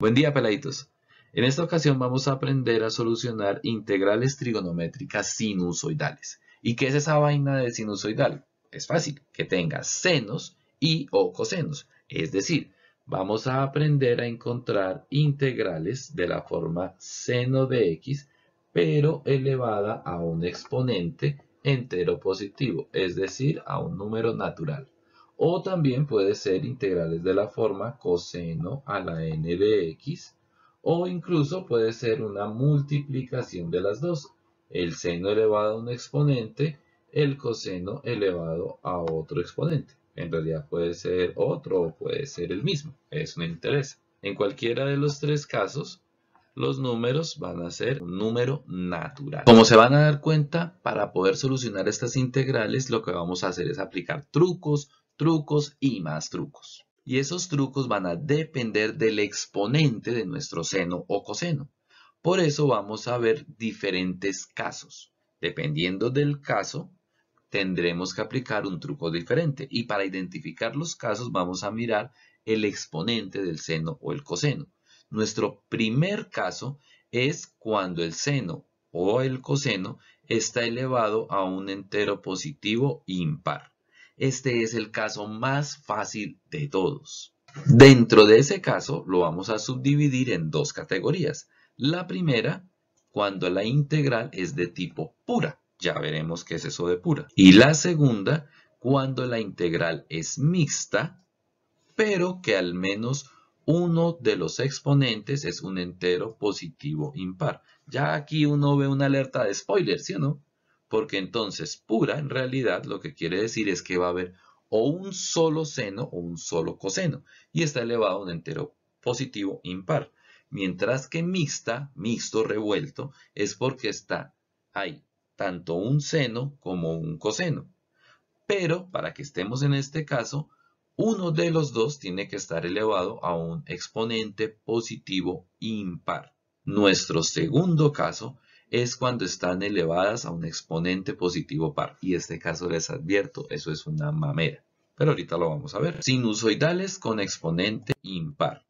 Buen día, peladitos. En esta ocasión vamos a aprender a solucionar integrales trigonométricas sinusoidales. ¿Y qué es esa vaina de sinusoidal? Es fácil, que tenga senos y o cosenos. Es decir, vamos a aprender a encontrar integrales de la forma seno de x, pero elevada a un exponente entero positivo, es decir, a un número natural. O también puede ser integrales de la forma coseno a la n de x, o incluso puede ser una multiplicación de las dos. El seno elevado a un exponente, el coseno elevado a otro exponente. En realidad puede ser otro o puede ser el mismo. Eso no interesa. En cualquiera de los tres casos, los números van a ser un número natural. Como se van a dar cuenta, para poder solucionar estas integrales, lo que vamos a hacer es aplicar trucos y más trucos. Y esos trucos van a depender del exponente de nuestro seno o coseno. Por eso vamos a ver diferentes casos. Dependiendo del caso, tendremos que aplicar un truco diferente. Y para identificar los casos vamos a mirar el exponente del seno o el coseno. Nuestro primer caso es cuando el seno o el coseno está elevado a un entero positivo impar. Este es el caso más fácil de todos. Dentro de ese caso lo vamos a subdividir en dos categorías. La primera, cuando la integral es de tipo pura. Ya veremos qué es eso de pura. Y la segunda, cuando la integral es mixta, pero que al menos uno de los exponentes es un entero positivo impar. Ya aquí uno ve una alerta de spoiler, ¿sí o no? Porque entonces pura en realidad lo que quiere decir es que va a haber o un solo seno o un solo coseno y está elevado a un entero positivo impar. Mientras que mixta, mixto, revuelto, es porque hay tanto un seno como un coseno. Pero para que estemos en este caso, uno de los dos tiene que estar elevado a un exponente positivo impar. Nuestro segundo caso es cuando están elevadas a un exponente positivo par. Y este caso les advierto, eso es una mamera. Pero ahorita lo vamos a ver. Sinusoidales con exponente impar.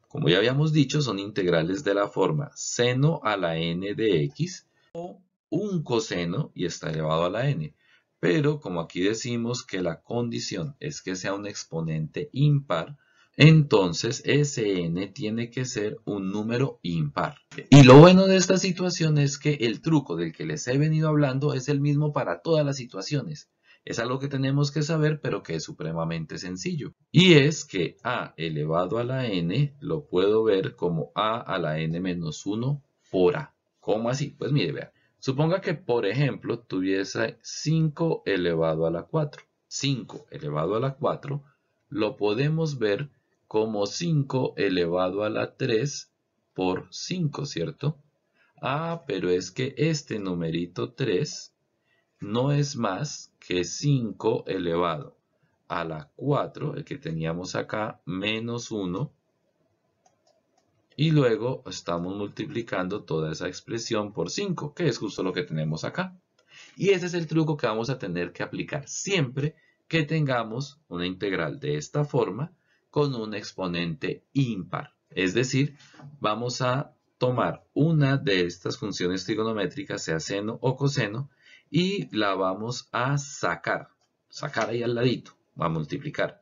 Como ya habíamos dicho, son integrales de la forma seno a la n de x o un coseno y está elevado a la n. Pero como aquí decimos que la condición es que sea un exponente impar, entonces ese n tiene que ser un número impar. Y lo bueno de esta situación es que el truco del que les he venido hablando es el mismo para todas las situaciones. Es algo que tenemos que saber, pero que es supremamente sencillo. Y es que a elevado a la n lo puedo ver como a la n menos 1 por a. ¿Cómo así? Pues mire, vea. Suponga que, por ejemplo, tuviese 5 elevado a la 4. 5 elevado a la 4 lo podemos ver como 5 elevado a la 3 por 5, ¿cierto? Ah, pero es que este numerito 3 no es más que 5 elevado a la 4, el que teníamos acá, menos 1. Y luego estamos multiplicando toda esa expresión por 5, que es justo lo que tenemos acá. Y ese es el truco que vamos a tener que aplicar siempre que tengamos una integral de esta forma con un exponente impar. Es decir, vamos a tomar una de estas funciones trigonométricas, sea seno o coseno, y la vamos a sacar ahí al ladito, a multiplicar.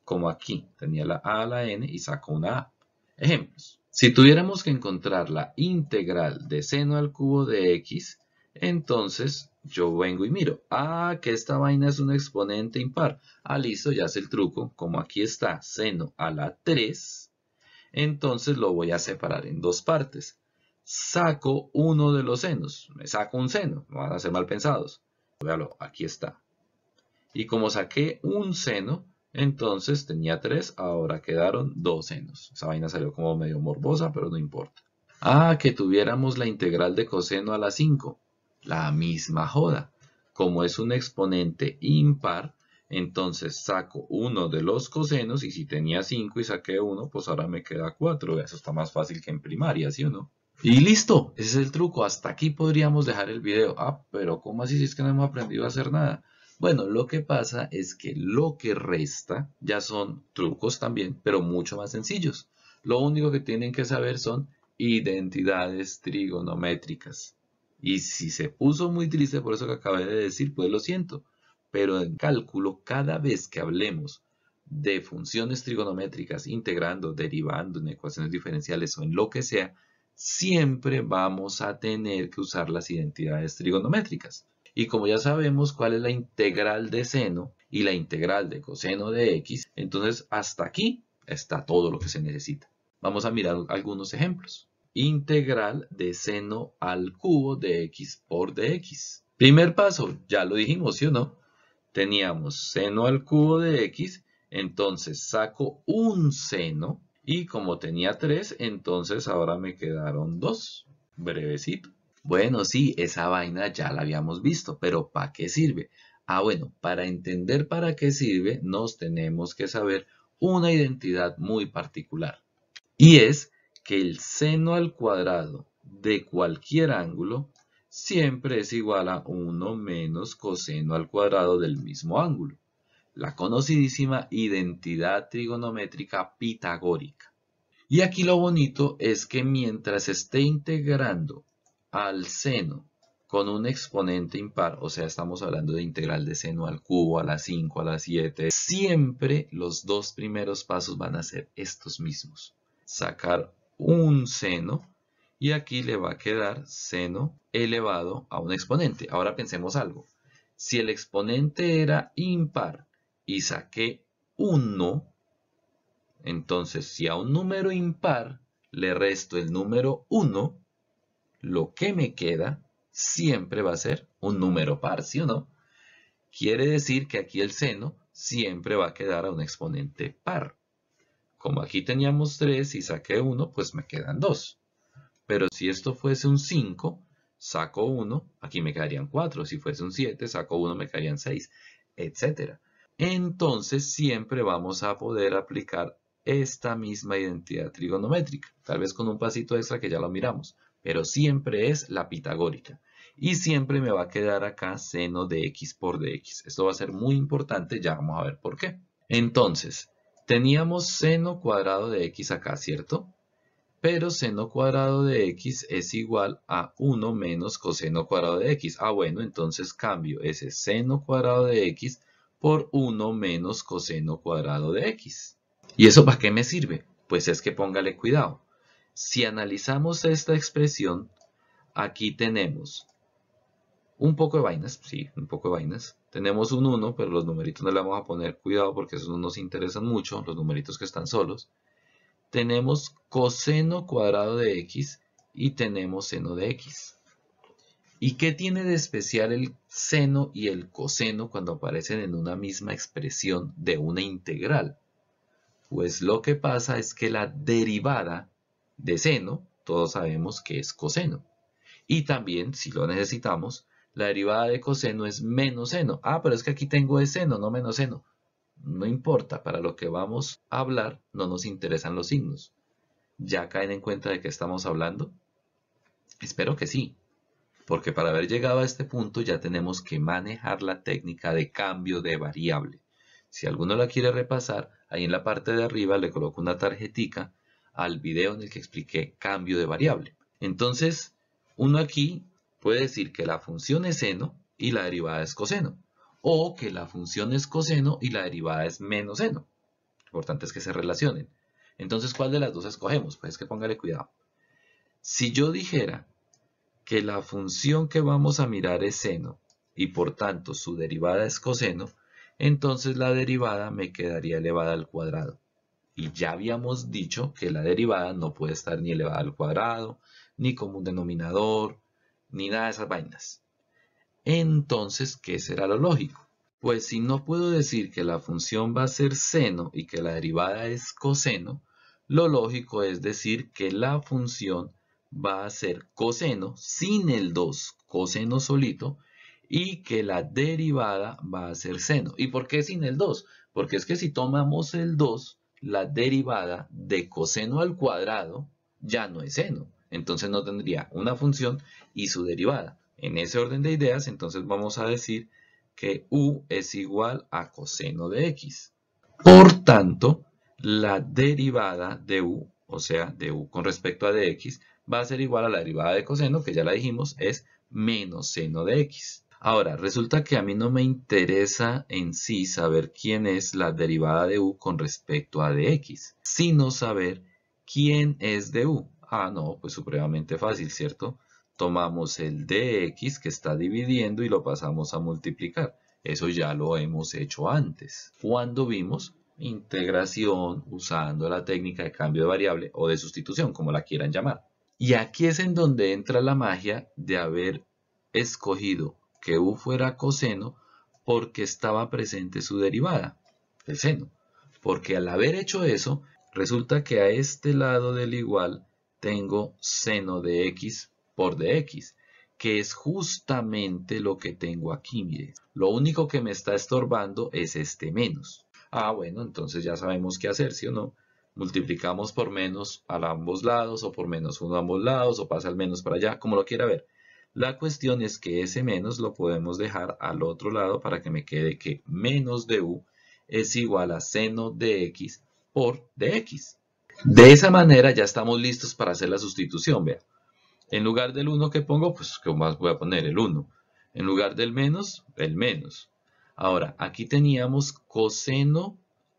Como aquí tenía la a la n y saco una a. Ejemplos. Si tuviéramos que encontrar la integral de seno al cubo de x, entonces yo vengo y miro. Ah, que esta vaina es un exponente impar. Ah, listo, ya sé el truco. Como aquí está seno a la 3, entonces lo voy a separar en dos partes. Saco uno de los senos. Me saco un seno. No van a ser mal pensados. Véalo, aquí está. Y como saqué un seno, entonces tenía 3, ahora quedaron 2 senos. Esa vaina salió como medio morbosa, pero no importa. Ah, que tuviéramos la integral de coseno a la 5. La misma joda. Como es un exponente impar, entonces saco uno de los cosenos y si tenía 5 y saqué 1, pues ahora me queda 4. Eso está más fácil que en primaria, ¿sí o no? Y listo, ese es el truco. Hasta aquí podríamos dejar el video. Ah, pero ¿cómo así si es que no hemos aprendido a hacer nada? Bueno, lo que pasa es que lo que resta ya son trucos también, pero mucho más sencillos. Lo único que tienen que saber son identidades trigonométricas. Y si se puso muy triste por eso que acabé de decir, pues lo siento. Pero en cálculo, cada vez que hablemos de funciones trigonométricas, integrando, derivando en ecuaciones diferenciales o en lo que sea, siempre vamos a tener que usar las identidades trigonométricas. Y como ya sabemos cuál es la integral de seno y la integral de coseno de x, entonces hasta aquí está todo lo que se necesita. Vamos a mirar algunos ejemplos. Integral de seno al cubo de x por dx. Primer paso, ya lo dijimos, ¿sí o no? Teníamos seno al cubo de x, entonces saco un seno y como tenía 3, entonces ahora me quedaron 2. Brevecito. Bueno, sí, esa vaina ya la habíamos visto, pero ¿para qué sirve? Ah, bueno, para entender para qué sirve, nos tenemos que saber una identidad muy particular. Y es que el seno al cuadrado de cualquier ángulo siempre es igual a 1 menos coseno al cuadrado del mismo ángulo. La conocidísima identidad trigonométrica pitagórica. Y aquí lo bonito es que mientras esté integrando al seno con un exponente impar, o sea, estamos hablando de integral de seno al cubo, a la 5, a la 7, siempre los dos primeros pasos van a ser estos mismos. Sacar un seno y aquí le va a quedar seno elevado a un exponente. Ahora pensemos algo. Si el exponente era impar y saqué 1, entonces si a un número impar le resto el número 1, lo que me queda siempre va a ser un número par, ¿sí o no? Quiere decir que aquí el seno siempre va a quedar a un exponente par. Como aquí teníamos 3 y saqué 1, pues me quedan 2. Pero si esto fuese un 5, saco 1, aquí me quedarían 4. Si fuese un 7, saco 1, me quedarían 6, etc. Entonces siempre vamos a poder aplicar esta misma identidad trigonométrica. Tal vez con un pasito extra que ya lo miramos. Pero siempre es la pitagórica. Y siempre me va a quedar acá seno de x por dx. Esto va a ser muy importante, ya vamos a ver por qué. Entonces, teníamos seno cuadrado de x acá, ¿cierto? Pero seno cuadrado de x es igual a 1 menos coseno cuadrado de x. Ah, bueno, entonces cambio ese seno cuadrado de x por 1 menos coseno cuadrado de x. ¿Y eso para qué me sirve? Pues es que póngale cuidado. Si analizamos esta expresión, aquí tenemos un poco de vainas, sí, un poco de vainas. Tenemos un 1, pero los numeritos no le vamos a poner cuidado porque esos no nos interesan mucho, los numeritos que están solos. Tenemos coseno cuadrado de x y tenemos seno de x. ¿Y qué tiene de especial el seno y el coseno cuando aparecen en una misma expresión de una integral? Pues lo que pasa es que la derivada de seno, todos sabemos que es coseno. Y también, si lo necesitamos, la derivada de coseno es menos seno. Ah, pero es que aquí tengo de seno, no menos seno. No importa, para lo que vamos a hablar no nos interesan los signos. ¿Ya caen en cuenta de qué estamos hablando? Espero que sí, porque para haber llegado a este punto ya tenemos que manejar la técnica de cambio de variable. Si alguno la quiere repasar, ahí en la parte de arriba le coloco una tarjetica al video en el que expliqué cambio de variable. Entonces, uno aquí puede decir que la función es seno y la derivada es coseno. O que la función es coseno y la derivada es menos seno. Lo importante es que se relacionen. Entonces, ¿cuál de las dos escogemos? Pues es que póngale cuidado. Si yo dijera que la función que vamos a mirar es seno y por tanto su derivada es coseno, entonces la derivada me quedaría elevada al cuadrado. Y ya habíamos dicho que la derivada no puede estar ni elevada al cuadrado, ni como un denominador, ni nada de esas vainas. Entonces, ¿qué será lo lógico? Pues si no puedo decir que la función va a ser seno y que la derivada es coseno, lo lógico es decir que la función va a ser coseno sin el 2, coseno solito, y que la derivada va a ser seno. ¿Y por qué sin el 2? Porque es que si tomamos el 2, la derivada de coseno al cuadrado ya no es seno. Entonces no tendría una función y su derivada. En ese orden de ideas, entonces vamos a decir que u es igual a coseno de x. Por tanto, la derivada de u o sea, de u con respecto a dx, va a ser igual a la derivada de coseno, que ya la dijimos, es menos seno de x. Ahora, resulta que a mí no me interesa en sí saber quién es la derivada de u con respecto a dx, sino saber quién es de u. Ah, no, pues supremamente fácil, ¿cierto? Tomamos el dx que está dividiendo y lo pasamos a multiplicar. Eso ya lo hemos hecho antes, cuando vimos integración usando la técnica de cambio de variable o de sustitución, como la quieran llamar. Y aquí es en donde entra la magia de haber escogido que u fuera coseno porque estaba presente su derivada, el seno. Porque al haber hecho eso, resulta que a este lado del igual tengo seno de x por dx, que es justamente lo que tengo aquí, mire. Lo único que me está estorbando es este menos. Ah, bueno, entonces ya sabemos qué hacer, ¿sí o no? Multiplicamos por menos a ambos lados, o por menos 1 a ambos lados, o pasa el menos para allá, como lo quiera ver. La cuestión es que ese menos lo podemos dejar al otro lado para que me quede que menos de u es igual a seno de x por dx. De esa manera ya estamos listos para hacer la sustitución, vea. En lugar del 1 que pongo, pues ¿qué más voy a poner? El 1. En lugar del menos, el menos. Ahora, aquí teníamos coseno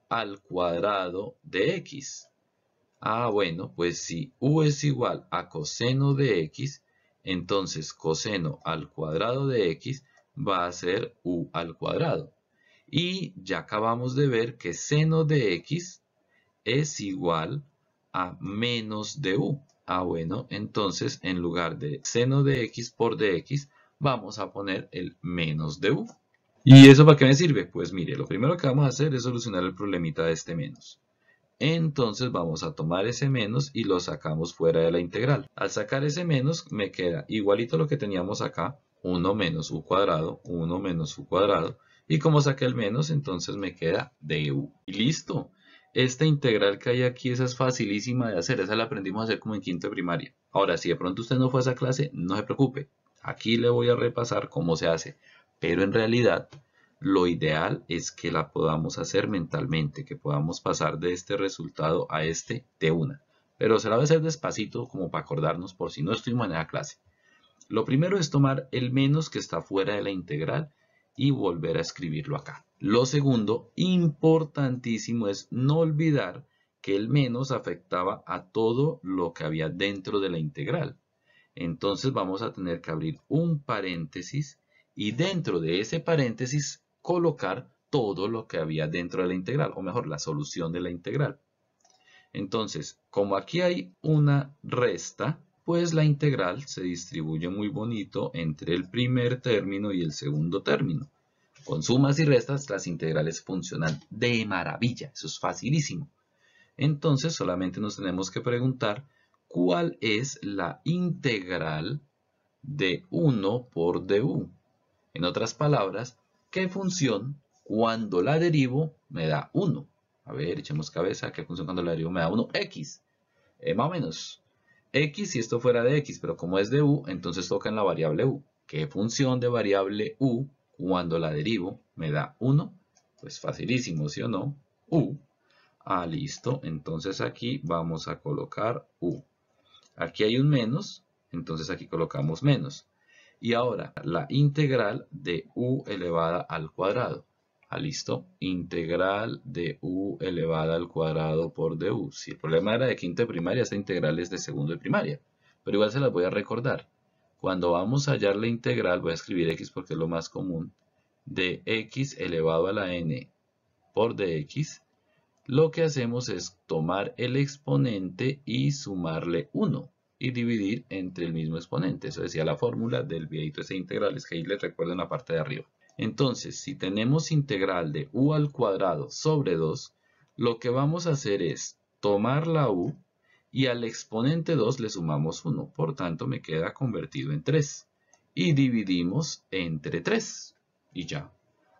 al cuadrado de x. Ah, bueno, pues si u es igual a coseno de x, entonces coseno al cuadrado de x va a ser u al cuadrado. Y ya acabamos de ver que seno de x es igual a menos de u. Ah, bueno, entonces en lugar de seno de x por dx, vamos a poner el menos de u. ¿Y eso para qué me sirve? Pues mire, lo primero que vamos a hacer es solucionar el problemita de este menos. Entonces vamos a tomar ese menos y lo sacamos fuera de la integral. Al sacar ese menos me queda igualito a lo que teníamos acá, 1 menos u cuadrado, 1 menos u cuadrado. Y como saqué el menos, entonces me queda du. Y listo. Esta integral que hay aquí, esa es facilísima de hacer. Esa la aprendimos a hacer como en quinto de primaria. Ahora, si de pronto usted no fue a esa clase, no se preocupe. Aquí le voy a repasar cómo se hace. Pero en realidad, lo ideal es que la podamos hacer mentalmente, que podamos pasar de este resultado a este de una. Pero se la voy a hacer despacito como para acordarnos por si no estuvimos en la clase. Lo primero es tomar el menos que está fuera de la integral y volver a escribirlo acá. Lo segundo, importantísimo, es no olvidar que el menos afectaba a todo lo que había dentro de la integral. Entonces vamos a tener que abrir un paréntesis y dentro de ese paréntesis colocar todo lo que había dentro de la integral, o mejor, la solución de la integral. Entonces, como aquí hay una resta, pues la integral se distribuye muy bonito entre el primer término y el segundo término. Con sumas y restas, las integrales funcionan de maravilla. Eso es facilísimo. Entonces, solamente nos tenemos que preguntar cuál es la integral de 1 por du. En otras palabras, ¿qué función cuando la derivo me da 1? A ver, echemos cabeza. ¿Qué función cuando la derivo me da 1? X. Más o menos. X si esto fuera de X, pero como es de U, entonces toca en la variable U. ¿Qué función de variable U cuando la derivo me da 1? Pues facilísimo, ¿sí o no? U. Ah, listo. Entonces aquí vamos a colocar U. Aquí hay un menos, entonces aquí colocamos menos. Y ahora la integral de u elevada al cuadrado. Ah, listo. Integral de u elevada al cuadrado por du. Si el problema era de quinto de primaria, esta integral es de segundo de primaria. Pero igual se las voy a recordar. Cuando vamos a hallar la integral, voy a escribir x porque es lo más común, de x elevado a la n por dx, lo que hacemos es tomar el exponente y sumarle 1 y dividir entre el mismo exponente. Eso decía la fórmula del videito ese integrales que ahí les recuerdo en la parte de arriba. Entonces, si tenemos integral de u al cuadrado sobre 2, lo que vamos a hacer es tomar la u y al exponente 2 le sumamos 1. Por tanto, me queda convertido en 3. Y dividimos entre 3. Y ya.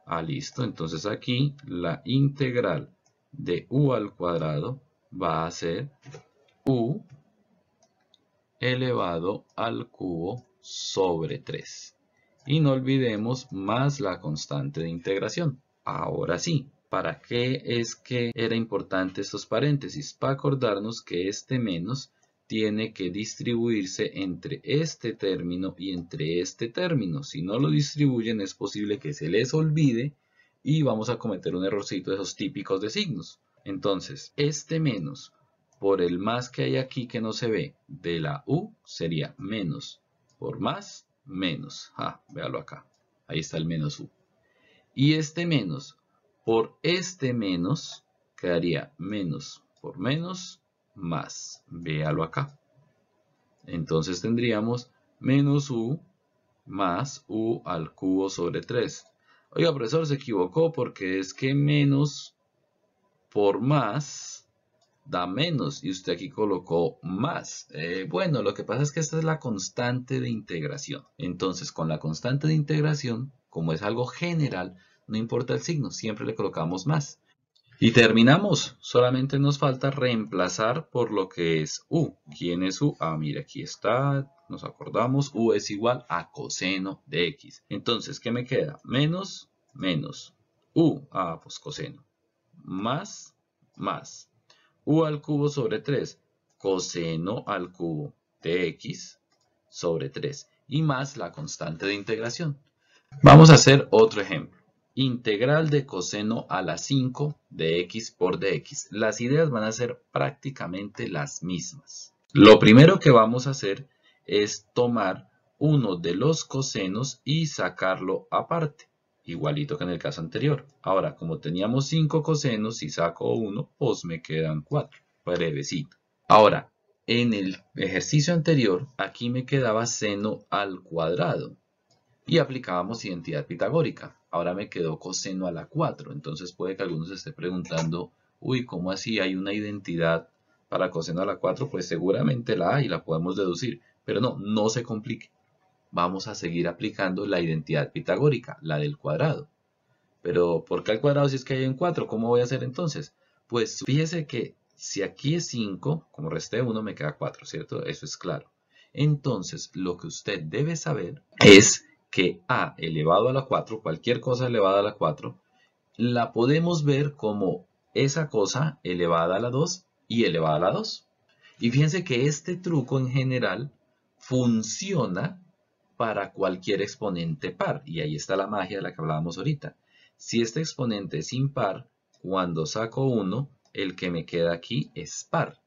Ah, listo. Entonces aquí la integral de u al cuadrado va a ser u elevado al cubo sobre 3. Y no olvidemos más la constante de integración. Ahora sí, ¿Para qué es que era importante estos paréntesis? Para acordarnos que este menos tiene que distribuirse entre este término y entre este término. Si no lo distribuyen es posible que se les olvide y vamos a cometer un errorcito de esos típicos de signos. Entonces, este menos por el más que hay aquí que no se ve de la u sería menos por más menos. Véalo acá. Ahí está el menos u. Y este menos por este menos quedaría menos por menos más. Véalo acá. Entonces tendríamos menos u más u al cubo sobre 3. Oiga, profesor, se equivocó porque es que menos por más da menos y usted aquí colocó más. Bueno, lo que pasa es que esta es la constante de integración. Entonces, con la constante de integración, como es algo general, no importa el signo, siempre le colocamos más. Y terminamos. Solamente nos falta reemplazar por lo que es u. ¿Quién es u? Mira, aquí está. Nos acordamos. U es igual a coseno de x. Entonces, ¿qué me queda? Menos, menos. U. Pues coseno. Más, más. U al cubo sobre 3. Coseno al cubo de x sobre 3. Y más la constante de integración. Vamos a hacer otro ejemplo. Integral de coseno a la 5 de x por dx. Las ideas van a ser prácticamente las mismas. Lo primero que vamos a hacer es tomar uno de los cosenos y sacarlo aparte. Igualito que en el caso anterior. Ahora, como teníamos 5 cosenos, si saco 1, pues me quedan 4. Brevecito. Ahora, en el ejercicio anterior, aquí me quedaba seno al cuadrado. Y aplicábamos identidad pitagórica. Ahora me quedó coseno a la 4. Entonces puede que algunos se esté preguntando, uy, ¿cómo así hay una identidad para coseno a la 4? Pues seguramente la hay y la podemos deducir. Pero no, no se complique. Vamos a seguir aplicando la identidad pitagórica, la del cuadrado. Pero ¿por qué al cuadrado si es que hay un 4? ¿Cómo voy a hacer entonces? Pues fíjese que si aquí es 5, como resté 1 me queda 4, ¿cierto? Eso es claro. Entonces lo que usted debe saber es que a elevado a la 4, cualquier cosa elevada a la 4, la podemos ver como esa cosa elevada a la 2 y elevada a la 2. Y fíjense que este truco en general funciona para cualquier exponente par. Y ahí está la magia de la que hablábamos ahorita. Si este exponente es impar, cuando saco 1, el que me queda aquí es par.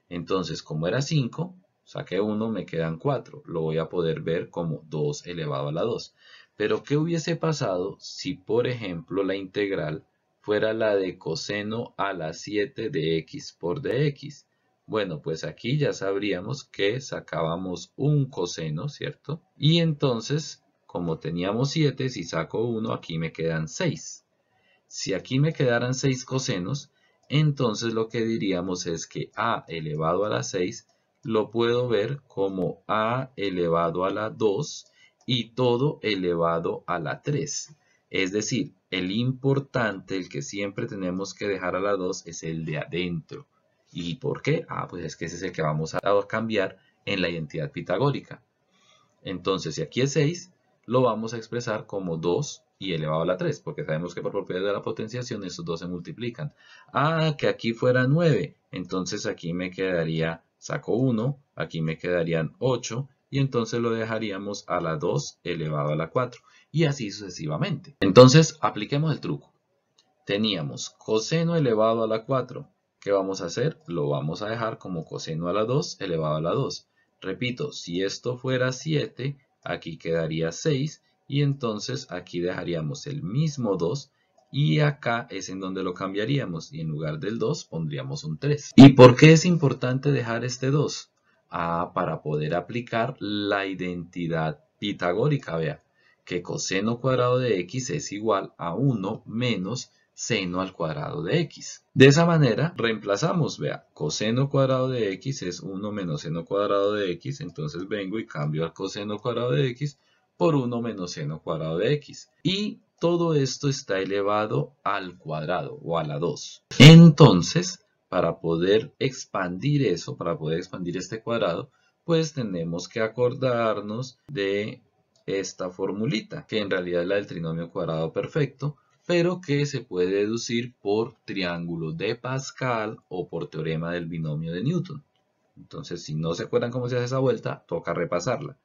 Entonces, como era 5, saqué 1, me quedan 4. Lo voy a poder ver como 2 elevado a la 2. Pero, ¿qué hubiese pasado si, por ejemplo, la integral fuera la de coseno a la 7 de x por dx? Bueno, pues aquí ya sabríamos que sacábamos un coseno, ¿cierto? Y entonces, como teníamos 7, si saco 1, aquí me quedan 6. Si aquí me quedaran 6 cosenos, entonces lo que diríamos es que a elevado a la 6 lo puedo ver como a elevado a la 2 y todo elevado a la 3. Es decir, el importante, el que siempre tenemos que dejar a la 2 es el de adentro. ¿Y por qué? Pues es que ese es el que vamos a cambiar en la identidad pitagórica. Entonces, si aquí es 6, lo vamos a expresar como 2 y elevado a la 3, porque sabemos que por propiedad de la potenciación estos dos se multiplican. Que aquí fuera 9, entonces aquí me quedaría, saco 1, aquí me quedarían 8, y entonces lo dejaríamos a la 2 elevado a la 4, y así sucesivamente. Entonces, apliquemos el truco. Teníamos coseno elevado a la 4. ¿Qué vamos a hacer? Lo vamos a dejar como coseno a la 2 elevado a la 2. Repito, si esto fuera 7, aquí quedaría 6 y entonces aquí dejaríamos el mismo 2 y acá es en donde lo cambiaríamos y en lugar del 2 pondríamos un 3. ¿Y por qué es importante dejar este 2? Para poder aplicar la identidad pitagórica, vea, que coseno cuadrado de x es igual a 1 menos seno al cuadrado de x. De esa manera reemplazamos, vea, coseno cuadrado de x es 1 menos seno cuadrado de x, entonces vengo y cambio al coseno cuadrado de x por 1 menos seno cuadrado de x. Y todo esto está elevado al cuadrado o a la 2. Entonces, para poder expandir eso, para poder expandir este cuadrado, pues tenemos que acordarnos de esta formulita, que en realidad es la del trinomio cuadrado perfecto, pero que se puede deducir por triángulo de Pascal o por teorema del binomio de Newton. Entonces, si no se acuerdan cómo se hace esa vuelta, toca repasarla.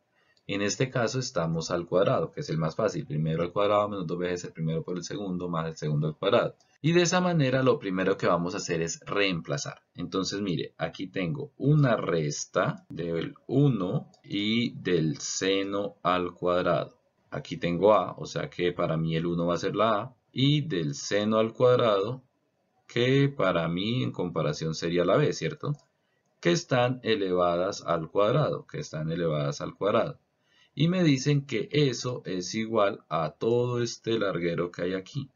En este caso estamos al cuadrado, que es el más fácil. Primero al cuadrado menos 2 veces el primero por el segundo más el segundo al cuadrado. Y de esa manera lo primero que vamos a hacer es reemplazar. Entonces mire, aquí tengo una resta del 1 y del seno al cuadrado. Aquí tengo a, o sea que para mí el 1 va a ser la a. Y del seno al cuadrado, que para mí en comparación sería la b, ¿cierto? Que están elevadas al cuadrado, Y me dicen que eso es igual a todo este larguero que hay aquí.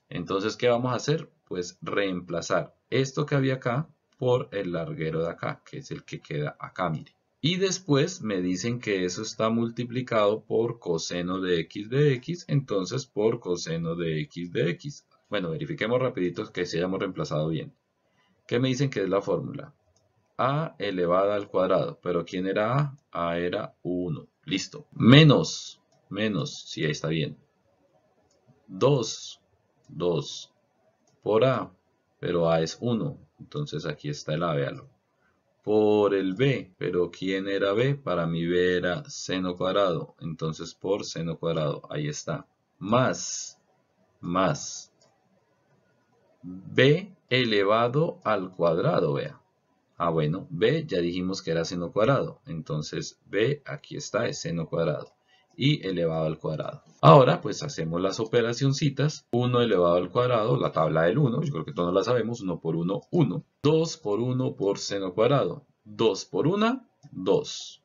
Entonces, ¿qué vamos a hacer? Pues reemplazar esto que había acá por el larguero de acá, que es el que queda acá, mire. Y después me dicen que eso está multiplicado por coseno de x, entonces por coseno de x. Bueno, verifiquemos rapidito que si hayamos reemplazado bien. ¿Qué me dicen que es la fórmula? A elevada al cuadrado. ¿Pero quién era A? A era 1. Listo. Menos, sí, ahí está bien. 2 por A, pero A es 1. Entonces aquí está el A, véalo. Por el B, pero ¿quién era B? Para mí B era seno cuadrado. Entonces por seno cuadrado, ahí está. Más B elevado al cuadrado, vea. Ah, bueno, B ya dijimos que era seno cuadrado. Entonces B, aquí está, es seno cuadrado. Y elevado al cuadrado. Ahora, pues hacemos las operacioncitas. 1 elevado al cuadrado, la tabla del 1. Yo creo que todos la sabemos. 1 por 1, 1. 2 por 1 por seno cuadrado. 2 por 1, 2.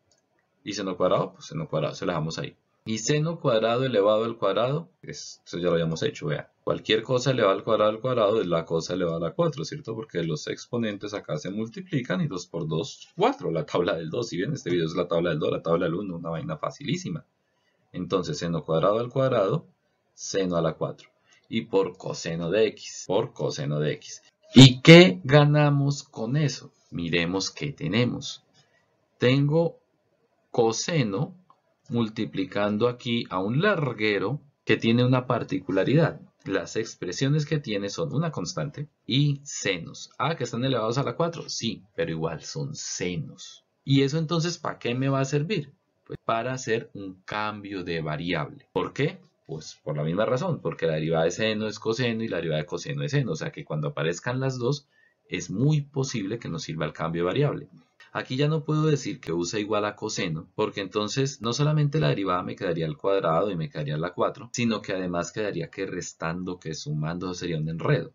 Y seno cuadrado, pues seno cuadrado, se la dejamos ahí. Y seno cuadrado elevado al cuadrado, eso ya lo habíamos hecho, vea. Cualquier cosa elevada al cuadrado es la cosa elevada a la 4, ¿cierto? Porque los exponentes acá se multiplican y 2 por 2, 4, la tabla del 2. Si bien este video es la tabla del 2, la tabla del 1, una vaina facilísima. Entonces, seno cuadrado al cuadrado, seno a la 4. Y por coseno de x, ¿Y qué ganamos con eso? Miremos qué tenemos. Tengo coseno multiplicando aquí a un larguero que tiene una particularidad. Las expresiones que tiene son una constante y senos. Ah, que están elevados a la 4. Sí, pero igual son senos. ¿Y eso entonces para qué me va a servir? Pues para hacer un cambio de variable. ¿Por qué? Pues por la misma razón, porque la derivada de seno es coseno y la derivada de coseno es seno. O sea que cuando aparezcan las dos, es muy posible que nos sirva el cambio de variable. Aquí ya no puedo decir que u sea igual a coseno, porque entonces no solamente la derivada me quedaría al cuadrado y me quedaría a la 4, sino que además quedaría que restando, que sumando, sería un enredo.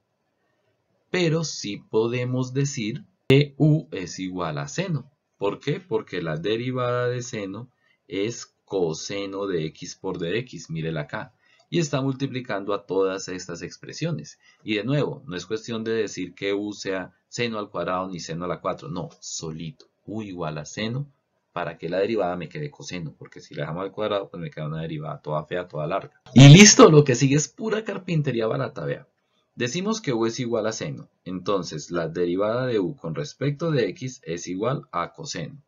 Pero sí podemos decir que u es igual a seno. ¿Por qué? Porque la derivada de seno es coseno de x por dx, mírela acá. Y está multiplicando a todas estas expresiones. Y de nuevo, no es cuestión de decir que u sea seno al cuadrado ni seno a la 4. No, solito. U igual a seno para que la derivada me quede coseno. Porque si la dejamos al cuadrado, pues me queda una derivada toda fea, toda larga. Y listo, lo que sigue es pura carpintería barata, vea. Decimos que u es igual a seno. Entonces, la derivada de u con respecto de x es igual a coseno.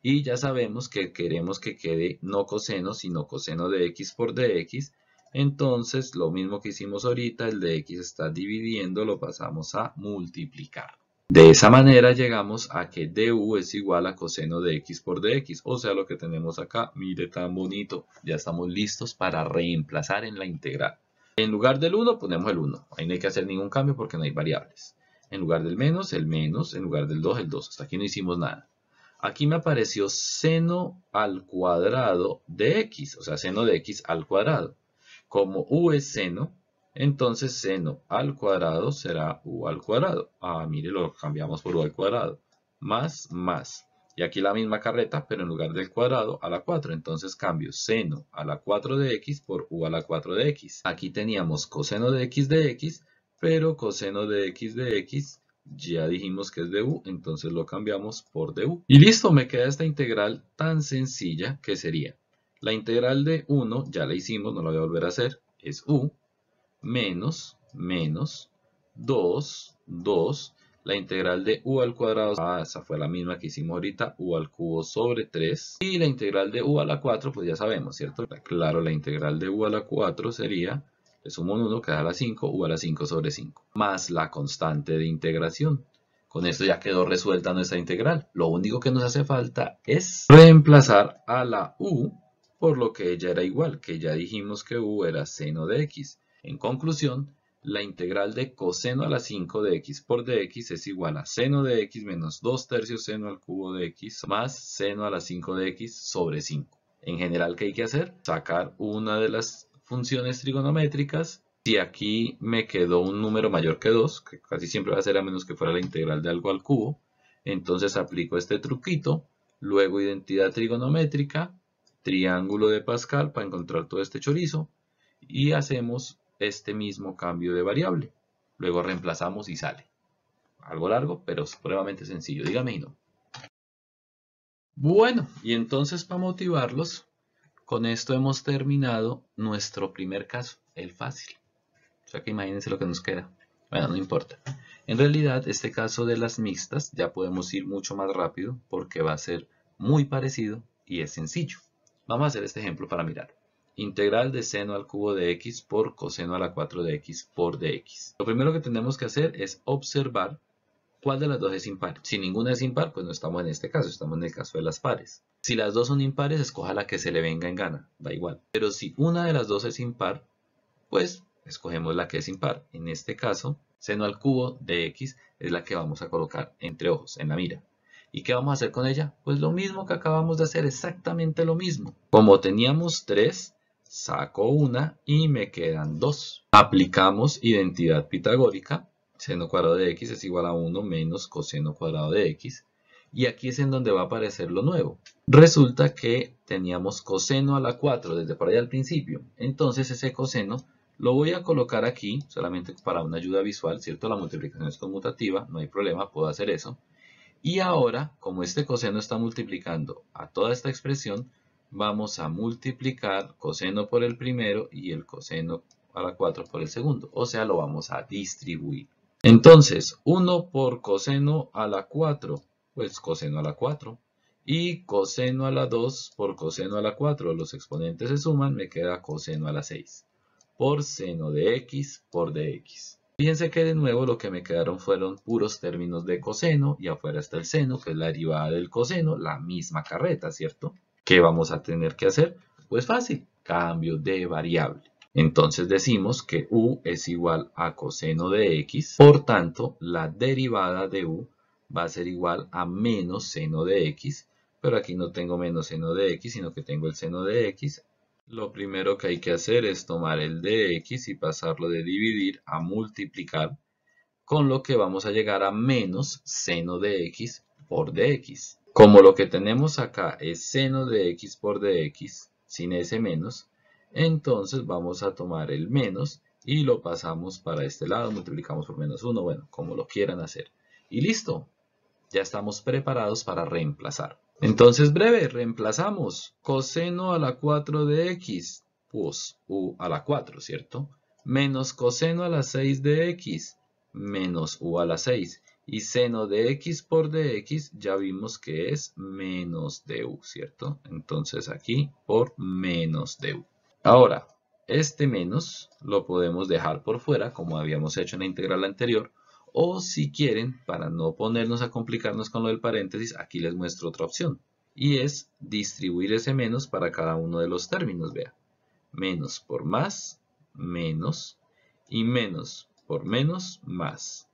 Y ya sabemos que queremos que quede no coseno, sino coseno de x por dx. Entonces, lo mismo que hicimos ahorita, el de x está dividiendo, lo pasamos a multiplicar. De esa manera llegamos a que du es igual a coseno de x por dx. O sea, lo que tenemos acá, mire tan bonito. Ya estamos listos para reemplazar en la integral. En lugar del 1 ponemos el 1. Ahí no hay que hacer ningún cambio porque no hay variables. En lugar del menos, el menos. En lugar del 2, el 2. Hasta aquí no hicimos nada. Aquí me apareció seno al cuadrado de x, o sea, seno de x al cuadrado. Como u es seno, entonces seno al cuadrado será u al cuadrado. Ah, mire, lo cambiamos por u al cuadrado. Más. Y aquí la misma carreta, pero en lugar del cuadrado a la 4. Entonces cambio seno a la 4 de x por u a la 4 de x. Aquí teníamos coseno de x, pero coseno de x ya dijimos que es de u, entonces lo cambiamos por du. Y listo, me queda esta integral tan sencilla que sería la integral de 1, ya la hicimos, no la voy a volver a hacer, es u, menos 2, la integral de u al cuadrado, esa fue la misma que hicimos ahorita, u al cubo sobre 3. Y la integral de u a la 4, pues ya sabemos, ¿cierto? Claro, la integral de u a la 4 sería Le sumo un 1, queda a la 5, u a la 5 sobre 5, más la constante de integración. Con esto ya quedó resuelta nuestra integral. Lo único que nos hace falta es reemplazar a la u por lo que ella era igual, que ya dijimos que u era seno de x. En conclusión, la integral de coseno a la 5 de x por dx es igual a seno de x menos 2 tercios seno al cubo de x más seno a la 5 de x sobre 5. En general, ¿qué hay que hacer? Sacar una de las funciones trigonométricas. Si aquí me quedó un número mayor que 2, que casi siempre va a ser a menos que fuera la integral de algo al cubo, entonces aplico este truquito, luego identidad trigonométrica, triángulo de Pascal para encontrar todo este chorizo, y hacemos este mismo cambio de variable. Luego reemplazamos y sale. Algo largo, pero supremamente sencillo. Dígame y no. Bueno, y entonces para motivarlos, con esto hemos terminado nuestro primer caso, el fácil. O sea que imagínense lo que nos queda. Bueno, no importa. En realidad, este caso de las mixtas ya podemos ir mucho más rápido porque va a ser muy parecido y es sencillo. Vamos a hacer este ejemplo para mirar. Integral de seno al cubo de x por coseno a la 4 de x por dx. Lo primero que tenemos que hacer es observar cuál de las dos es impar. Si ninguna es impar, pues no estamos en este caso, estamos en el caso de las pares. Si las dos son impares, escoja la que se le venga en gana, da igual. Pero si una de las dos es impar, pues escogemos la que es impar. En este caso, seno al cubo de x es la que vamos a colocar entre ojos, en la mira. ¿Y qué vamos a hacer con ella? Pues lo mismo que acabamos de hacer, exactamente lo mismo. Como teníamos 3, saco una y me quedan 2. Aplicamos identidad pitagórica. Seno cuadrado de x es igual a 1 menos coseno cuadrado de x. Y aquí es en donde va a aparecer lo nuevo. Resulta que teníamos coseno a la 4 desde por ahí al principio. Entonces ese coseno lo voy a colocar aquí, solamente para una ayuda visual, ¿cierto? La multiplicación es conmutativa, no hay problema, puedo hacer eso. Y ahora, como este coseno está multiplicando a toda esta expresión, vamos a multiplicar coseno por el primero y el coseno a la 4 por el segundo. O sea, lo vamos a distribuir. Entonces, 1 por coseno a la 4, pues coseno a la 4. Y coseno a la 2 por coseno a la 4. Los exponentes se suman, me queda coseno a la 6. Por seno de x por dx. Fíjense que de nuevo lo que me quedaron fueron puros términos de coseno y afuera está el seno, que es la derivada del coseno, la misma carreta, ¿cierto? ¿Qué vamos a tener que hacer? Pues fácil, cambio de variable. Entonces decimos que u es igual a coseno de x, por tanto la derivada de u va a ser igual a menos seno de x, pero aquí no tengo menos seno de x, sino que tengo el seno de x. Lo primero que hay que hacer es tomar el de x y pasarlo de dividir a multiplicar, con lo que vamos a llegar a menos seno de x por dx. Como lo que tenemos acá es seno de x por dx, sin ese menos, entonces vamos a tomar el menos y lo pasamos para este lado, multiplicamos por menos 1, bueno, como lo quieran hacer. Y listo, ya estamos preparados para reemplazar. Entonces, breve, reemplazamos coseno a la 4 de x, pues u a la 4, ¿cierto? Menos coseno a la 6 de x, menos u a la 6. Y seno de x por dx ya vimos que es menos du, ¿cierto? Entonces aquí por menos du. Ahora, este menos lo podemos dejar por fuera, como habíamos hecho en la integral anterior, o si quieren, para no ponernos a complicarnos con lo del paréntesis, aquí les muestro otra opción. Y es distribuir ese menos para cada uno de los términos, vea. Menos por más, menos, y menos por menos, más.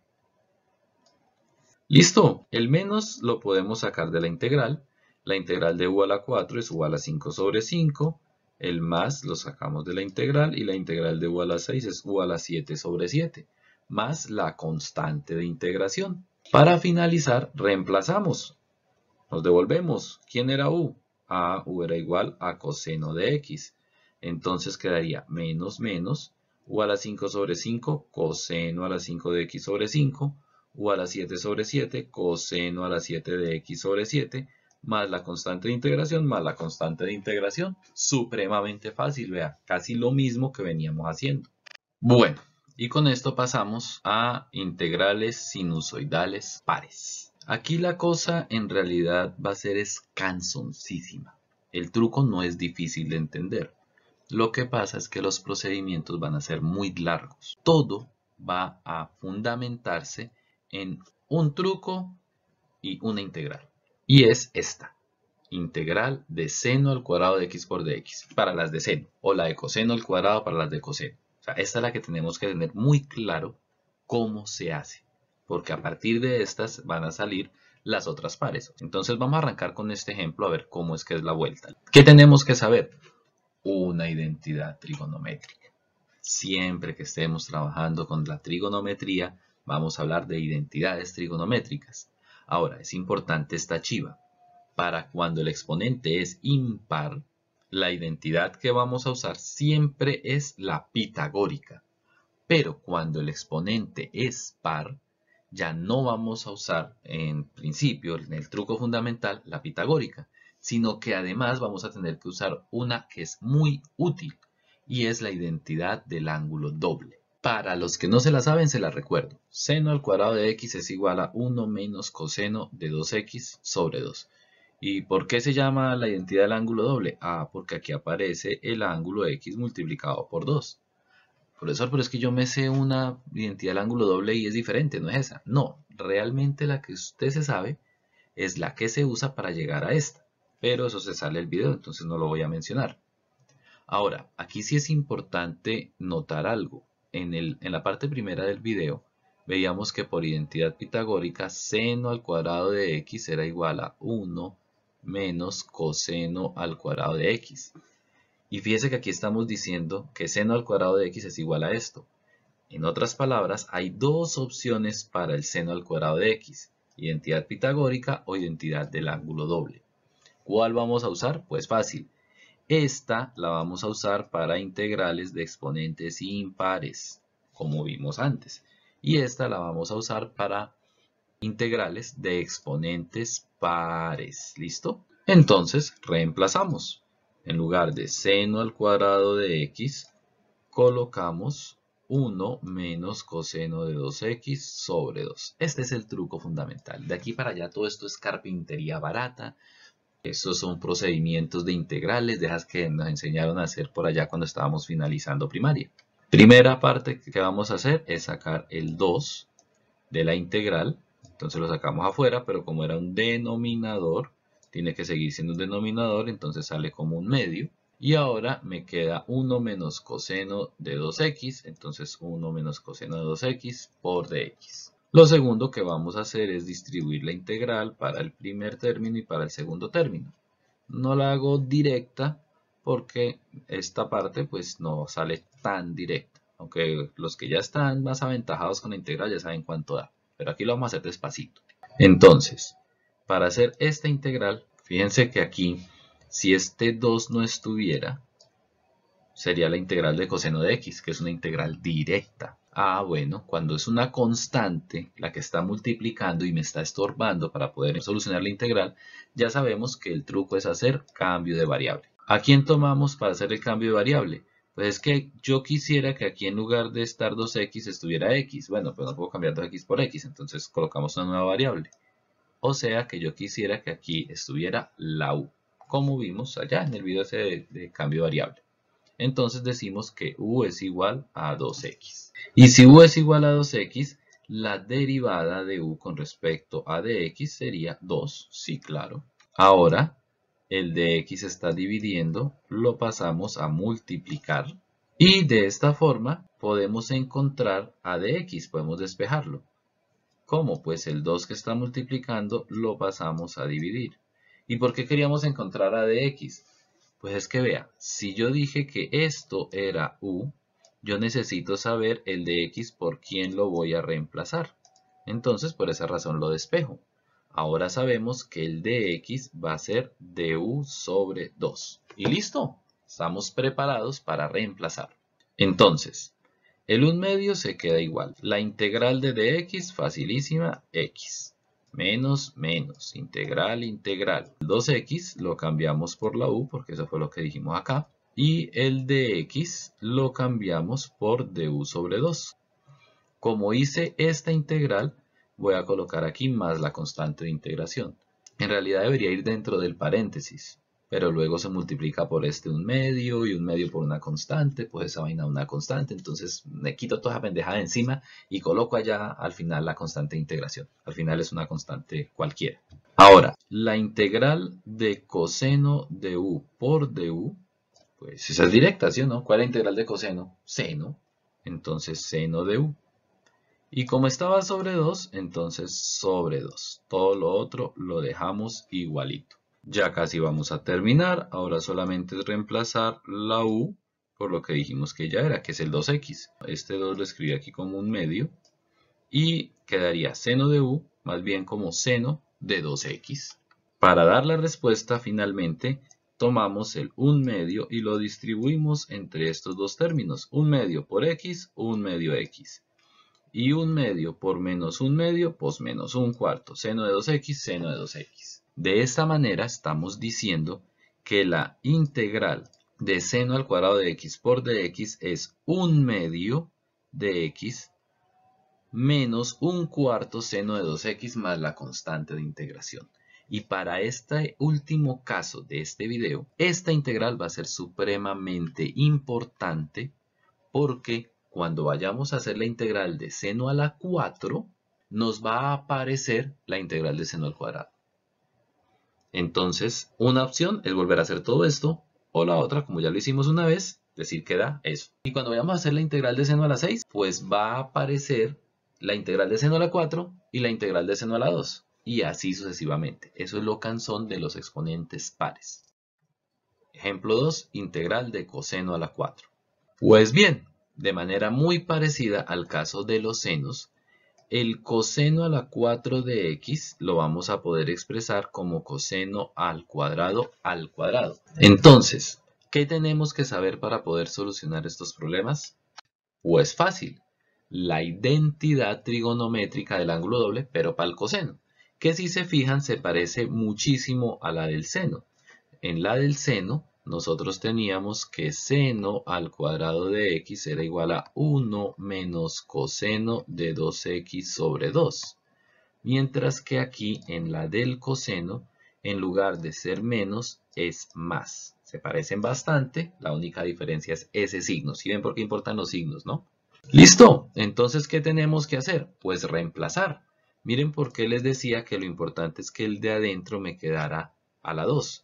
¡Listo! El menos lo podemos sacar de la integral. La integral de u a la 4 es u a la 5 sobre 5. El más lo sacamos de la integral y la integral de u a la 6 es u a la 7 sobre 7. Más la constante de integración. Para finalizar, reemplazamos. Nos devolvemos. ¿Quién era u? U era igual a coseno de x. Entonces quedaría menos menos u a la 5 sobre 5 coseno a la 5 de x sobre 5 u a la 7 sobre 7 coseno a la 7 de x sobre 7 más la constante de integración más la constante de integración. Supremamente fácil, vea, casi lo mismo que veníamos haciendo. Bueno, y con esto pasamos a integrales sinusoidales pares. Aquí la cosa en realidad va a ser cansoncísima. El truco no es difícil de entender, Lo que pasa es que los procedimientos van a ser muy largos. Todo va a fundamentarse en un truco y una integral. Y es esta. Integral de seno al cuadrado de x por dx para las de seno. O la de coseno al cuadrado para las de coseno. O sea, esta es la que tenemos que tener muy claro cómo se hace. Porque a partir de estas van a salir las otras pares. Entonces vamos a arrancar con este ejemplo a ver cómo es que es la vuelta. ¿Qué tenemos que saber? Una identidad trigonométrica. Siempre que estemos trabajando con la trigonometría, vamos a hablar de identidades trigonométricas. Ahora, es importante esta chiva. Para cuando el exponente es impar, la identidad que vamos a usar siempre es la pitagórica. Pero cuando el exponente es par, ya no vamos a usar en principio, en el truco fundamental, la pitagórica, sino que además vamos a tener que usar una que es muy útil y es la identidad del ángulo doble. Para los que no se la saben, se la recuerdo. Seno al cuadrado de x es igual a 1 menos coseno de 2x sobre 2. ¿Y por qué se llama la identidad del ángulo doble? Ah, porque aquí aparece el ángulo x multiplicado por 2. Profesor, pero es que yo me sé una identidad del ángulo doble y es diferente, no es esa. No, realmente la que usted se sabe es la que se usa para llegar a esta. Pero eso se sale del video, entonces no lo voy a mencionar. Ahora, aquí sí es importante notar algo. En la parte primera del video, veíamos que por identidad pitagórica, seno al cuadrado de x era igual a 1 menos coseno al cuadrado de x. Y fíjese que aquí estamos diciendo que seno al cuadrado de x es igual a esto. En otras palabras, hay dos opciones para el seno al cuadrado de x. Identidad pitagórica o identidad del ángulo doble. ¿Cuál vamos a usar? Pues fácil. Esta la vamos a usar para integrales de exponentes impares, como vimos antes. Y esta la vamos a usar para integrales de exponentes pares. ¿Listo? Entonces, reemplazamos. En lugar de seno al cuadrado de x, colocamos 1 menos coseno de 2x sobre 2. Este es el truco fundamental. De aquí para allá todo esto es carpintería barata. Estos son procedimientos de integrales, de esas que nos enseñaron a hacer por allá cuando estábamos finalizando primaria. Primera parte que vamos a hacer es sacar el 2 de la integral. Entonces lo sacamos afuera, pero como era un denominador, tiene que seguir siendo un denominador, entonces sale como un medio. Y ahora me queda 1 menos coseno de 2x, entonces 1 menos coseno de 2x por dx. Lo segundo que vamos a hacer es distribuir la integral para el primer término y para el segundo término. No la hago directa porque esta parte pues no sale tan directa. Aunque los que ya están más aventajados con la integral ya saben cuánto da. Pero aquí lo vamos a hacer despacito. Entonces, para hacer esta integral, fíjense que aquí, si este 2 no estuviera, sería la integral de coseno de x, que es una integral directa. Ah, bueno, cuando es una constante, la que está multiplicando y me está estorbando para poder solucionar la integral, ya sabemos que el truco es hacer cambio de variable. ¿A quién tomamos para hacer el cambio de variable? Pues es que yo quisiera que aquí en lugar de estar 2x estuviera x. Bueno, pues no puedo cambiar 2x por x, entonces colocamos una nueva variable. O sea que yo quisiera que aquí estuviera la u, como vimos allá en el video ese de cambio de variable. Entonces decimos que u es igual a 2x. Y si u es igual a 2x, la derivada de u con respecto a dx sería 2, sí, claro. Ahora, el dx está dividiendo, lo pasamos a multiplicar. Y de esta forma podemos encontrar a dx, podemos despejarlo. ¿Cómo? Pues el 2 que está multiplicando lo pasamos a dividir. ¿Y por qué queríamos encontrar a dx? Pues es que vea, si yo dije que esto era u, yo necesito saber el de x por quién lo voy a reemplazar. Entonces por esa razón lo despejo. Ahora sabemos que el de x va a ser du sobre 2. Y listo, estamos preparados para reemplazar. Entonces, el 1/2 se queda igual. La integral de dx, facilísima, x. Menos, integral. 2x lo cambiamos por la u, porque eso fue lo que dijimos acá. Y el dx lo cambiamos por du sobre 2. Como hice esta integral, voy a colocar aquí más la constante de integración. En realidad debería ir dentro del paréntesis, pero luego se multiplica por este 1/2 y 1/2 por una constante, pues esa vaina una constante, entonces me quito toda esa pendejada de encima y coloco allá al final la constante de integración. Al final es una constante cualquiera. Ahora, la integral de coseno de u por du, pues esa es directa, ¿sí o no? ¿Cuál es la integral de coseno? Seno. Entonces seno de u. Y como estaba sobre 2, entonces sobre 2. Todo lo otro lo dejamos igualito. Ya casi vamos a terminar. Ahora solamente es reemplazar la u por lo que dijimos que ya era, que es el 2x. Este 2 lo escribí aquí como 1/2. Y quedaría seno de u más bien como seno de 2x. Para dar la respuesta finalmente tomamos el 1/2 y lo distribuimos entre estos dos términos. 1/2 por x, 1/2 x. Y 1/2 por menos 1/2, pues menos 1/4. Seno de 2x, seno de 2x. De esta manera estamos diciendo que la integral de seno al cuadrado de x por dx es 1/2 de x menos 1/4 seno de 2x más la constante de integración. Y para este último caso de este video, esta integral va a ser supremamente importante porque cuando vayamos a hacer la integral de seno a la 4, nos va a aparecer la integral de seno al cuadrado. Entonces, una opción es volver a hacer todo esto, o la otra, como ya lo hicimos una vez, decir que da eso. Y cuando vayamos a hacer la integral de seno a la 6, pues va a aparecer la integral de seno a la 4 y la integral de seno a la 2. Y así sucesivamente. Eso es lo cansón de los exponentes pares. Ejemplo 2, integral de coseno a la 4. Pues bien, de manera muy parecida al caso de los senos, el coseno a la 4 de x lo vamos a poder expresar como coseno al cuadrado al cuadrado. Entonces, ¿qué tenemos que saber para poder solucionar estos problemas? Pues fácil, la identidad trigonométrica del ángulo doble, pero para el coseno, que si se fijan se parece muchísimo a la del seno. En la del seno, nosotros teníamos que seno al cuadrado de x era igual a 1 menos coseno de 2x sobre 2. Mientras que aquí, en la del coseno, en lugar de ser menos, es más. Se parecen bastante, la única diferencia es ese signo. ¿Sí ven por qué importan los signos, no? ¡Listo! Entonces, ¿qué tenemos que hacer? Pues reemplazar. Miren por qué les decía que lo importante es que el de adentro me quedara a la 2.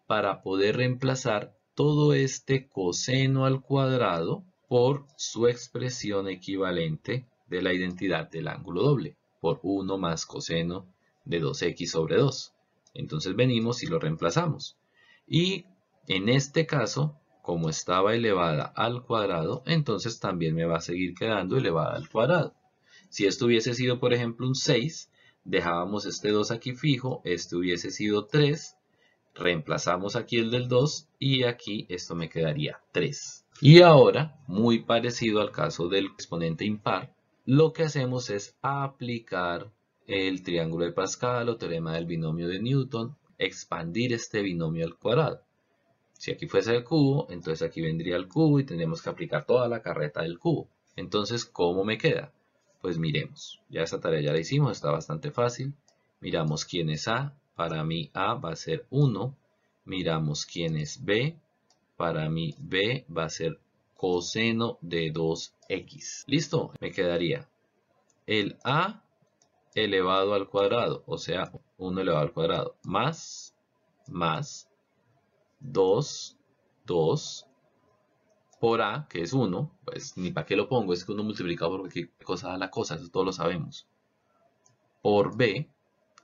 Para poder reemplazar todo este coseno al cuadrado por su expresión equivalente de la identidad del ángulo doble, por 1 más coseno de 2x sobre 2. Entonces venimos y lo reemplazamos. Y en este caso, como estaba elevada al cuadrado, entonces también me va a seguir quedando elevada al cuadrado. Si esto hubiese sido, por ejemplo, un 6, dejábamos este 2 aquí fijo, este hubiese sido 3, reemplazamos aquí el del 2 y aquí esto me quedaría 3. Y ahora, muy parecido al caso del exponente impar, lo que hacemos es aplicar el triángulo de Pascal o teorema del binomio de Newton, expandir este binomio al cuadrado. Si aquí fuese el cubo, entonces aquí vendría el cubo y tendríamos que aplicar toda la carreta del cubo. Entonces, ¿cómo me queda? Pues miremos, ya esta tarea ya la hicimos, está bastante fácil. Miramos quién es A. Para mí A va a ser 1. Miramos quién es B. Para mí B va a ser coseno de 2x. ¿Listo? Me quedaría el A elevado al cuadrado, o sea, 1 elevado al cuadrado, más 2 por A, que es 1, pues ni para qué lo pongo, es que 1 multiplicado por qué cosa da la cosa, eso todos lo sabemos. Por B,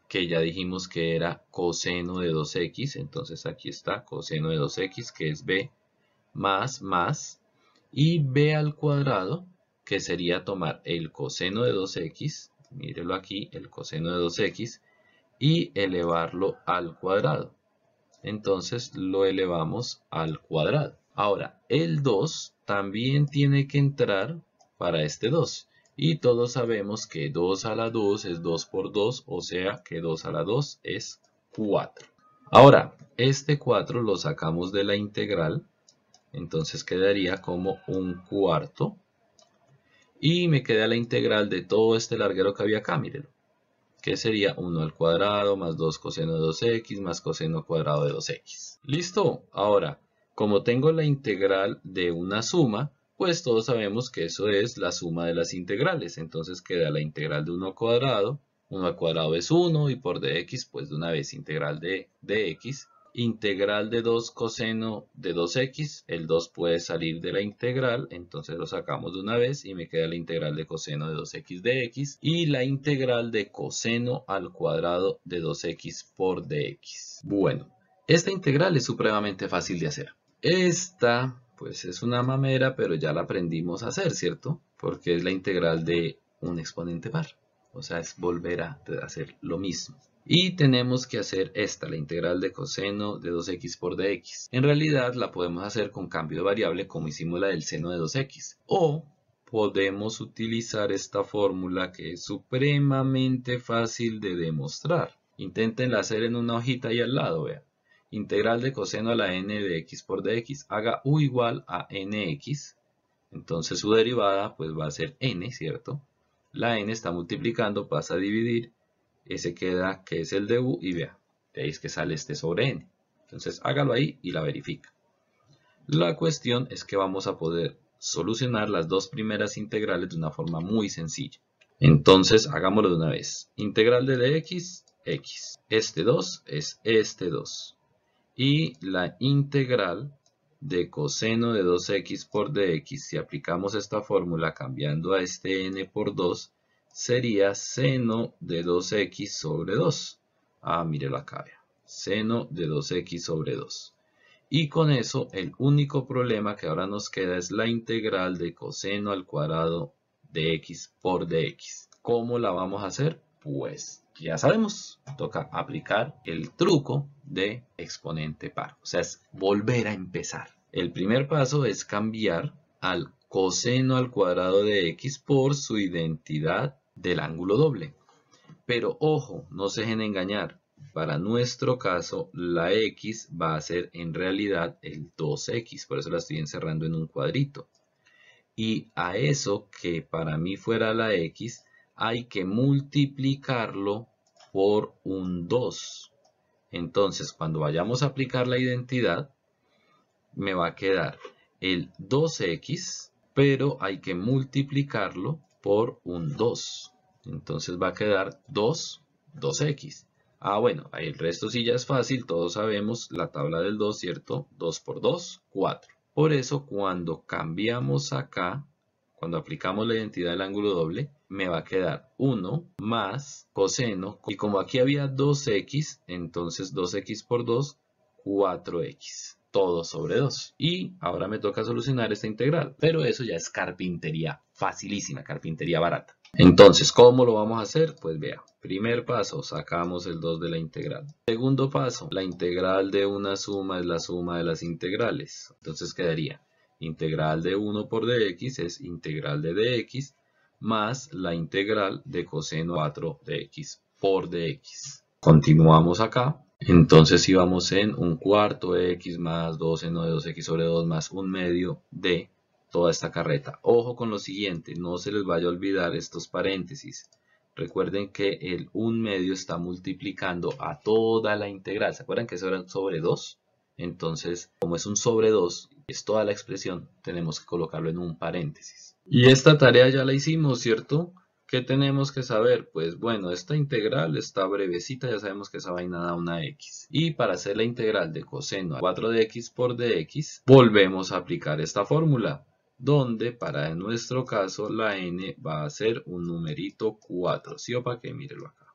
que ya dijimos que era coseno de 2x, entonces aquí está coseno de 2x, que es b, más, y b al cuadrado, que sería tomar el coseno de 2x, mírelo aquí, el coseno de 2x, y elevarlo al cuadrado. Entonces lo elevamos al cuadrado. Ahora, el 2 también tiene que entrar para este 2. Y todos sabemos que 2 a la 2 es 2 por 2, o sea que 2 a la 2 es 4. Ahora, este 4 lo sacamos de la integral, entonces quedaría como 1/4. Y me queda la integral de todo este larguero que había acá, mírenlo, que sería 1 al cuadrado más 2 coseno de 2x más coseno cuadrado de 2x. Listo. Ahora, como tengo la integral de una suma, pues todos sabemos que eso es la suma de las integrales. Entonces queda la integral de 1 cuadrado. 1 al cuadrado es 1 y por dx, pues de una vez integral de dx. Integral de 2 coseno de 2x. El 2 puede salir de la integral, entonces lo sacamos de una vez y me queda la integral de coseno de 2x de x. Y la integral de coseno al cuadrado de 2x por dx. Bueno. Esta integral es supremamente fácil de hacer. Esta, pues es una mamera, pero ya la aprendimos a hacer, ¿cierto? Porque es la integral de un exponente par. O sea, es volver a hacer lo mismo. Y tenemos que hacer esta, la integral de coseno de 2x por dx. En realidad la podemos hacer con cambio de variable como hicimos la del seno de 2x. O podemos utilizar esta fórmula que es supremamente fácil de demostrar. Inténtenla hacer en una hojita ahí al lado, vean. Integral de coseno a la n de x por dx, haga u igual a nx, entonces su derivada pues va a ser n, ¿cierto? La n está multiplicando, pasa a dividir, ese queda que es el de u y vea, veis que sale este sobre n. Entonces hágalo ahí y la verifica. La cuestión es que vamos a poder solucionar las dos primeras integrales de una forma muy sencilla. Entonces hagámoslo de una vez. Integral de dx, x. Este 2 es este 2. Y la integral de coseno de 2x por dx, si aplicamos esta fórmula cambiando a este n por 2, sería seno de 2x sobre 2. Ah, mírelo acá, vea. Seno de 2x sobre 2. Y con eso, el único problema que ahora nos queda es la integral de coseno al cuadrado de x por dx. ¿Cómo la vamos a hacer? Pues ya sabemos, toca aplicar el truco de exponente par. O sea, es volver a empezar. El primer paso es cambiar al coseno al cuadrado de x por su identidad del ángulo doble. Pero ojo, no se dejen engañar. Para nuestro caso, la x va a ser en realidad el 2x. Por eso la estoy encerrando en un cuadrito. Y a eso que para mí fuera la x, hay que multiplicarlo por un 2. Entonces, cuando vayamos a aplicar la identidad, me va a quedar el 2x, pero hay que multiplicarlo por un 2. Entonces va a quedar 2x. Ah, bueno, ahí el resto sí ya es fácil, todos sabemos la tabla del 2, ¿cierto? 2 por 2, 4. Por eso, cuando cambiamos acá, cuando aplicamos la identidad del ángulo doble, me va a quedar 1 más coseno. Y como aquí había 2x, entonces 2x por 2, 4x. Todo sobre 2. Y ahora me toca solucionar esta integral. Pero eso ya es carpintería facilísima, carpintería barata. Entonces, ¿cómo lo vamos a hacer? Pues vea, primer paso, sacamos el 2 de la integral. Segundo paso, la integral de una suma es la suma de las integrales. Entonces quedaría integral de 1 por dx es integral de dx más la integral de coseno 4 de x por dx. Continuamos acá. Entonces íbamos en un cuarto de x más 2 seno de 2x sobre 2 más un medio de toda esta carreta. Ojo con lo siguiente, no se les vaya a olvidar estos paréntesis. Recuerden que el 1 medio está multiplicando a toda la integral. ¿Se acuerdan que eso era sobre 2? Entonces, como es un sobre 2, es toda la expresión, tenemos que colocarlo en un paréntesis. Y esta tarea ya la hicimos, ¿cierto? ¿Qué tenemos que saber? Pues bueno, esta integral está brevecita, ya sabemos que esa vaina da una x. Y para hacer la integral de coseno a 4 de x por dx, volvemos a aplicar esta fórmula, donde para nuestro caso la n va a ser un numerito 4. ¿Sí o para qué? Mírelo acá.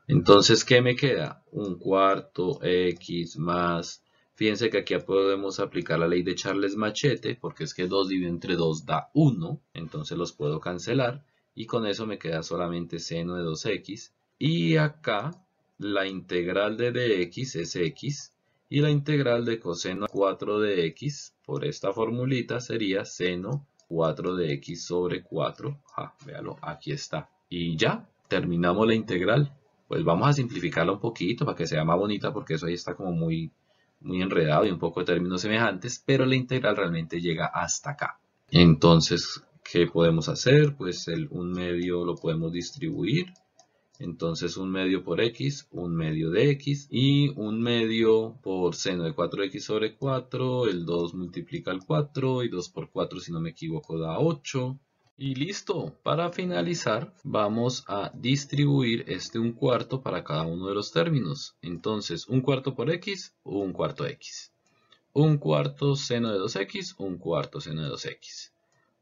Entonces, ¿qué me queda? Un cuarto x más... Fíjense que aquí podemos aplicar la ley de Charles Machete, porque es que 2 dividido entre 2 da 1, entonces los puedo cancelar. Y con eso me queda solamente seno de 2x. Y acá la integral de dx es x. Y la integral de coseno 4 de x, por esta formulita, sería seno 4 de x sobre 4. Véalo, aquí está. Y ya, terminamos la integral. Pues vamos a simplificarla un poquito para que sea más bonita, porque eso ahí está como muy enredado y un poco de términos semejantes. Pero la integral realmente llega hasta acá. Entonces, ¿qué podemos hacer? Pues el 1 medio lo podemos distribuir Entonces 1/2 por x, 1/2 de x, y 1/2 por seno de 4x sobre 4, el 2 multiplica el 4, y 2 por 4 si no me equivoco da 8. Y listo, para finalizar vamos a distribuir este 1/4 para cada uno de los términos. Entonces 1/4 por x, 1/4 x. 1/4 seno de 2x, 1/4 seno de 2x.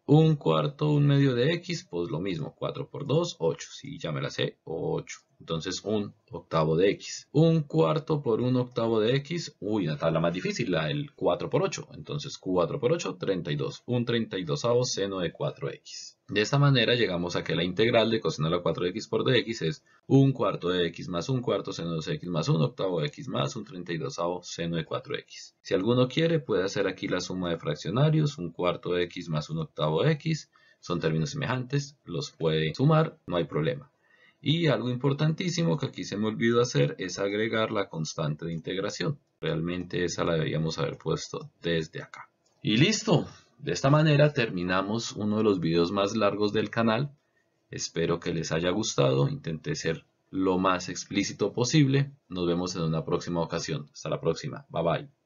1/4, 1/2 de x, pues lo mismo, 4 por 2, 8, sí, ya me la sé, 8. Entonces 1/8 de x. 1/4 por 1/8 de x, uy, una tabla más difícil, la del 4 por 8. Entonces 4 por 8, 32. 1/32 seno de 4x. De esta manera llegamos a que la integral de coseno de la 4x por dx es 1/4 de x más 1/4 seno de 2x más 1/8 de x más 1/32 seno de 4x. Si alguno quiere, puede hacer aquí la suma de fraccionarios, 1/4 de x más 1/8 de x. Son términos semejantes, los puede sumar, no hay problema. Y algo importantísimo que aquí se me olvidó hacer es agregar la constante de integración. Realmente esa la deberíamos haber puesto desde acá. Y listo. De esta manera terminamos uno de los videos más largos del canal. Espero que les haya gustado. Intenté ser lo más explícito posible. Nos vemos en una próxima ocasión. Hasta la próxima. Bye bye.